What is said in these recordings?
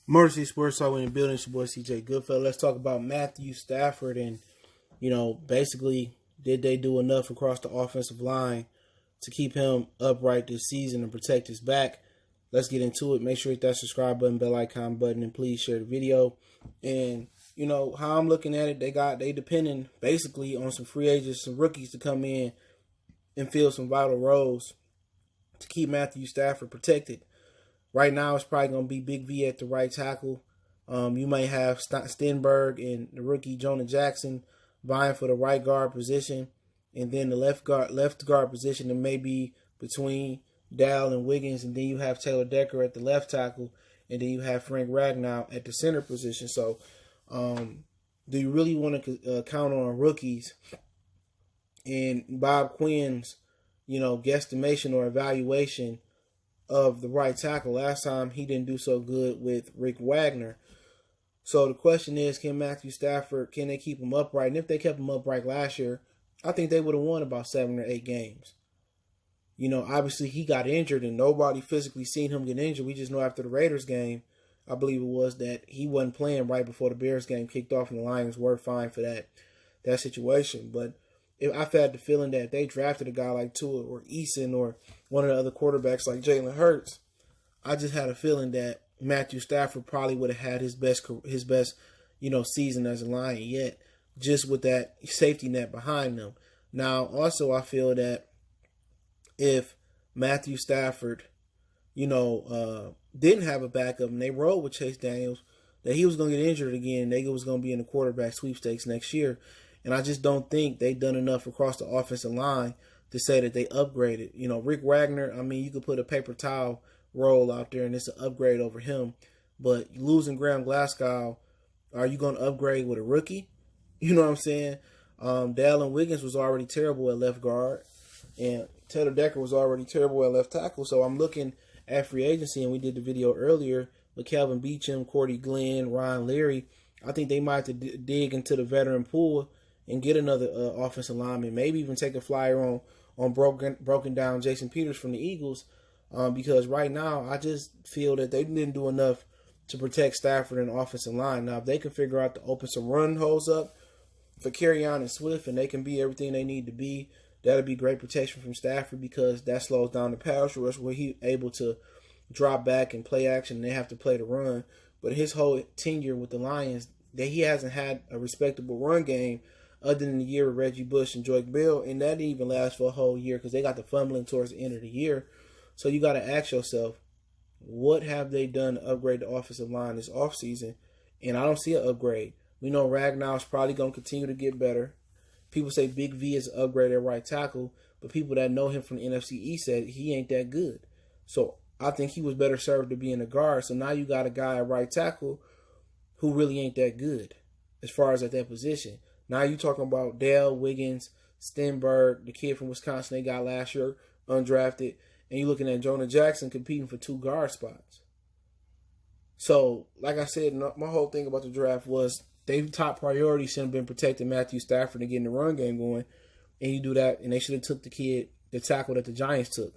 Mercy Sports Talk in the building. It's your boy CJ Goodfellow. Let's talk about Matthew Stafford and, basically, did they do enough across the offensive line to keep him upright this season and protect his back? Let's get into it. Make sure you hit that subscribe button, bell icon button, and please share the video. And, how I'm looking at it, they depending basically on some free agents, some rookies to come in and fill some vital roles to keep Matthew Stafford protected. Right now, it's probably going to be Big V at the right tackle. You may have Stenberg and the rookie Jonah Jackson vying for the right guard position. And then the left guard position, it may be between Dow and Wiggins. And then you have Taylor Decker at the left tackle. And then you have Frank Ragnow at the center position. So, do you really want to count on rookies? And Bob Quinn's, guesstimation or evaluation of the right tackle. Last time he didn't do so good with Rick Wagner. So the question is, can Matthew Stafford, can they keep him upright? And if they kept him upright last year, I think they would have won about 7 or 8 games. Obviously he got injured and nobody physically seen him get injured. We just know after the Raiders game, I believe it was, that he wasn't playing right before the Bears game kicked off and the Lions were fine for that situation. But I've had the feeling that if they drafted a guy like Tua or Eason or one of the other quarterbacks like Jalen Hurts, I just had a feeling that Matthew Stafford probably would have had his best season as a Lion yet, just with that safety net behind them. Now, also, I feel that if Matthew Stafford, didn't have a backup and they rolled with Chase Daniels, that he was going to get injured again and they was going to be in the quarterback sweepstakes next year. And I just don't think they've done enough across the offensive line to say that they upgraded. Rick Wagner, you could put a paper towel roll out there and it's an upgrade over him. But losing Graham Glasgow, are you going to upgrade with a rookie? You know what I'm saying? Dallin Wiggins was already terrible at left guard. And Taylor Decker was already terrible at left tackle. So I'm looking at free agency, and we did the video earlier with Calvin Beachum, Cordy Glenn, Ryan Leary. I think they might have to dig into the veteran pool and get another offensive lineman, maybe even take a flyer on broken down Jason Peters from the Eagles, because right now I just feel that they didn't do enough to protect Stafford and the offensive line. Now, if they can figure out to open some run holes up for Kerryon and Swift and they can be everything they need to be, that'll be great protection from Stafford, because that slows down the pass rush where he's able to drop back and play action and they have to play the run. But his whole tenure with the Lions, that he hasn't had a respectable run game other than the year with Reggie Bush and Joyke Bell, and that didn't even last for a whole year because they got the fumbling towards the end of the year. So you got to ask yourself, what have they done to upgrade the offensive line this offseason? And I don't see an upgrade. We know Ragnow is probably going to continue to get better. People say Big V is an upgrade at right tackle, but people that know him from the NFC East said he ain't that good. So I think he was better served to be in the guard. So now you got a guy at right tackle who really ain't that good as far as at that position. Now you talking about Dale, Wiggins, Stenberg, the kid from Wisconsin they got last year, undrafted, and you're looking at Jonah Jackson competing for 2 guard spots. So, like I said, my whole thing about the draft was their top priority should have been protecting Matthew Stafford and getting the run game going, and you do that, and they should have took the tackle that the Giants took.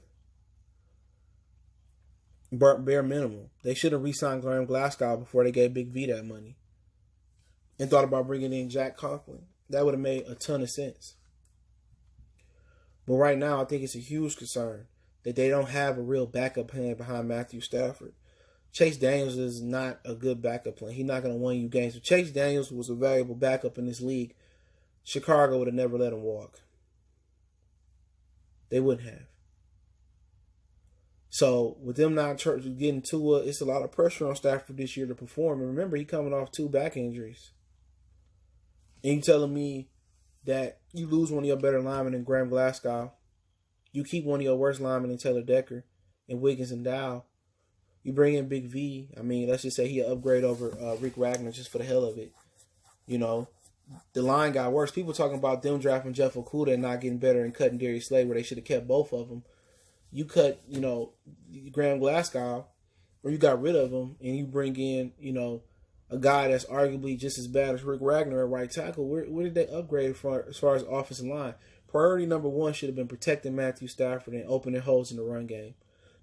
Bare minimum. They should have re-signed Graham Glasgow before they gave Big V that money. And thought about bringing in Jack Conklin. That would have made a ton of sense. But right now, I think it's a huge concern that they don't have a real backup plan behind Matthew Stafford. Chase Daniels is not a good backup plan. He's not going to win you games. If Chase Daniels was a valuable backup in this league, Chicago would have never let him walk. They wouldn't have. So, with them not getting Tua, it's a lot of pressure on Stafford this year to perform. And remember, he's coming off 2 back injuries. And you telling me that you lose one of your better linemen in Graham Glasgow, you keep one of your worst linemen in Taylor Decker and Wiggins and Dow, you bring in Big V. Let's just say he'll upgrade over Rick Wagner just for the hell of it. The line got worse. People talking about them drafting Jeff Okudah and not getting better and cutting Darius Slay where they should have kept both of them. You cut, Graham Glasgow, or you got rid of him, and you bring in, a guy that's arguably just as bad as Rick Wagner at right tackle. Where did they upgrade as far as offensive line? Priority number 1 should have been protecting Matthew Stafford and opening holes in the run game.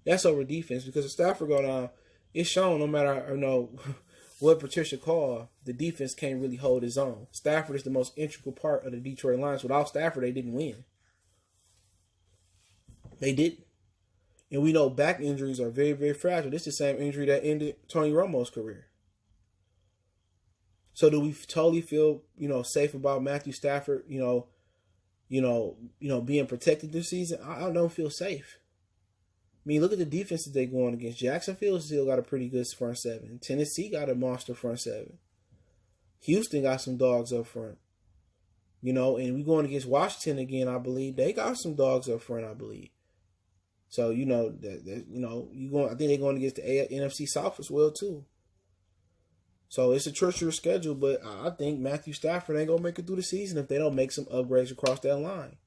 That's over defense, because if Stafford go down, it's shown no matter what Patricia called, the defense can't really hold its own. Stafford is the most integral part of the Detroit Lions. Without Stafford, they didn't win. They didn't. And we know back injuries are very, very fragile. This is the same injury that ended Tony Romo's career. So do we totally feel, safe about Matthew Stafford, being protected this season? I don't feel safe. I mean, look at the defenses they're going against. Jacksonville still got a pretty good front seven. Tennessee got a monster front seven. Houston got some dogs up front. And we going against Washington again, I believe. They got some dogs up front, I believe. So, I think they're going against the NFC South as well, too. So it's a treacherous schedule, but I think Matthew Stafford ain't going to make it through the season if they don't make some upgrades across that line.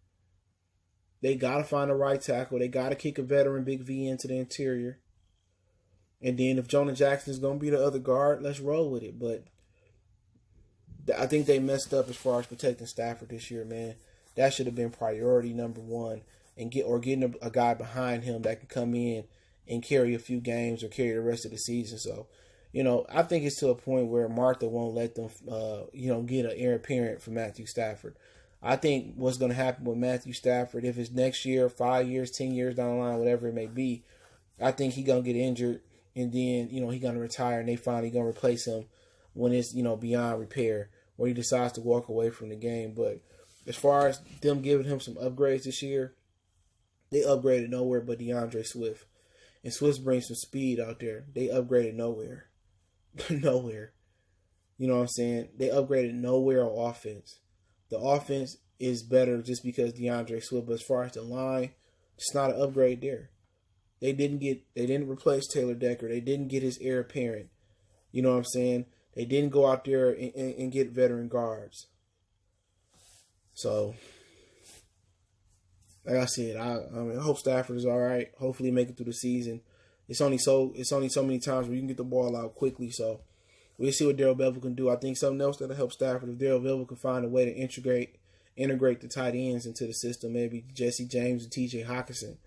They got to find a right tackle. They got to kick a veteran Big V into the interior. And then if Jonah Jackson is going to be the other guard, let's roll with it. But I think they messed up as far as protecting Stafford this year, man. That should have been priority number one. And getting a guy behind him that can come in and carry a few games or carry the rest of the season. So, I think it's to a point where Martha won't let them, get an heir apparent for Matthew Stafford. I think what's going to happen with Matthew Stafford, if it's next year, 5 years, 10 years down the line, whatever it may be, I think he's going to get injured and then, he's going to retire and they finally going to replace him when it's, beyond repair or he decides to walk away from the game. But as far as them giving him some upgrades this year, they upgraded nowhere but DeAndre Swift. And Swift brings some speed out there. They upgraded nowhere. Nowhere. You know what I'm saying? They upgraded nowhere on offense. The offense is better just because DeAndre Swift. But as far as the line, it's not an upgrade there. They didn't replace Taylor Decker. They didn't get his heir apparent. You know what I'm saying? They didn't go out there and get veteran guards. So, like I said, I hope Stafford is all right. Hopefully, make it through the season. It's only so many times where you can get the ball out quickly. So we'll see what Darrell Bevell can do. I think something else that'll help Stafford if Darrell Bevell can find a way to integrate the tight ends into the system. Maybe Jesse James and T.J. Hockenson.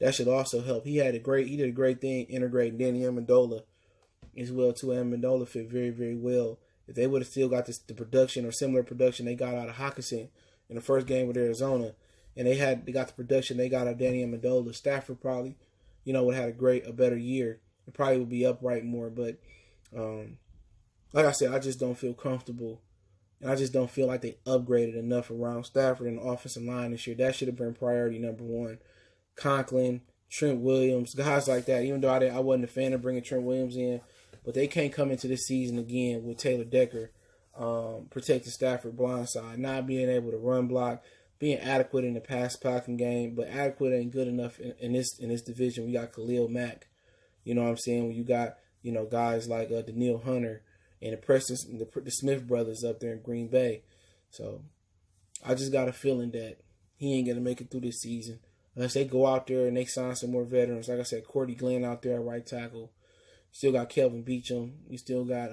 That should also help. He did a great thing integrating Danny Amendola as well too. Amendola fit very, very well. If they would have still got the production or similar production they got out of Hockenson in the first game with Arizona, and they got the production they got out of Danny Amendola, Stafford probably, would have had a better year. It probably would be upright more. But like I said, I just don't feel comfortable. And I just don't feel like they upgraded enough around Stafford and the offensive line this year. That should have been priority number one. Conklin, Trent Williams, guys like that. Even though I wasn't a fan of bringing Trent Williams in, but they can't come into this season again with Taylor Decker protecting Stafford blindside, not being able to run block, being adequate in the pass blocking game, but adequate ain't good enough in this division. We got Khalil Mack, you know what I'm saying? When you got guys like Daniil Hunter and the Smith brothers up there in Green Bay. So I just got a feeling that he ain't gonna make it through this season unless they go out there and they sign some more veterans. Like I said, Cordy Glenn out there at right tackle. You still got Kelvin Beachum. You still got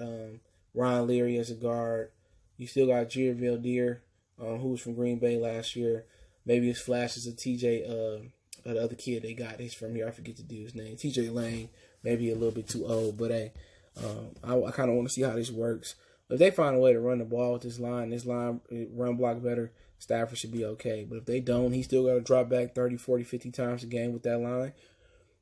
Ryan Leary as a guard. You still got Jared Valdir, who was from Green Bay last year. Maybe it's flashes of TJ, the other kid they got. He's from here. I forget the dude's name. TJ Lang. Maybe a little bit too old, but hey, I kind of want to see how this works. If they find a way to run the ball with this line run block better, Stafford should be okay. But if they don't, he still got to drop back 30, 40, 50 times a game with that line.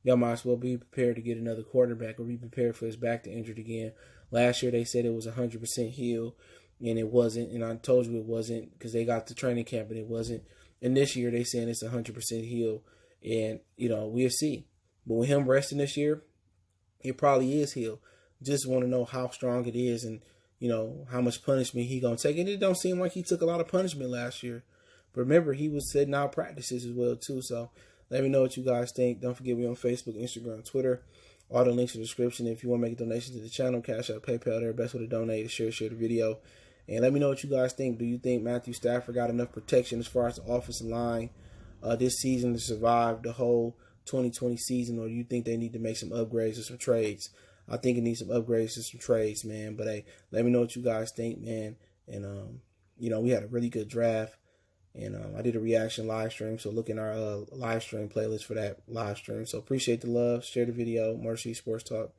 Y'all might as well be prepared to get another quarterback or be prepared for his back to injured again. Last year they said it was 100% healed, and it wasn't. And I told you it wasn't because they got to training camp and it wasn't. And this year they saying it's 100% healed, and we'll see. But with him resting this year, it probably is healed. Just want to know how strong it is and how much punishment he gonna take. And it don't seem like he took a lot of punishment last year. But remember, he was sitting out practices as well too. So let me know what you guys think. Don't forget, we on Facebook, Instagram, Twitter. All the links in the description. If you want to make a donation to the channel, Cash App, PayPal, there. Best way to donate is share the video. And let me know what you guys think. Do you think Matthew Stafford got enough protection as far as the offensive line this season to survive the whole 2020 season? Or do you think they need to make some upgrades or some trades? I think it needs some upgrades and some trades, man. But hey, let me know what you guys think, man. And we had a really good draft. And I did a reaction live stream, so look in our live stream playlist for that live stream. So appreciate the love. Share the video. Mercy Sports Talk.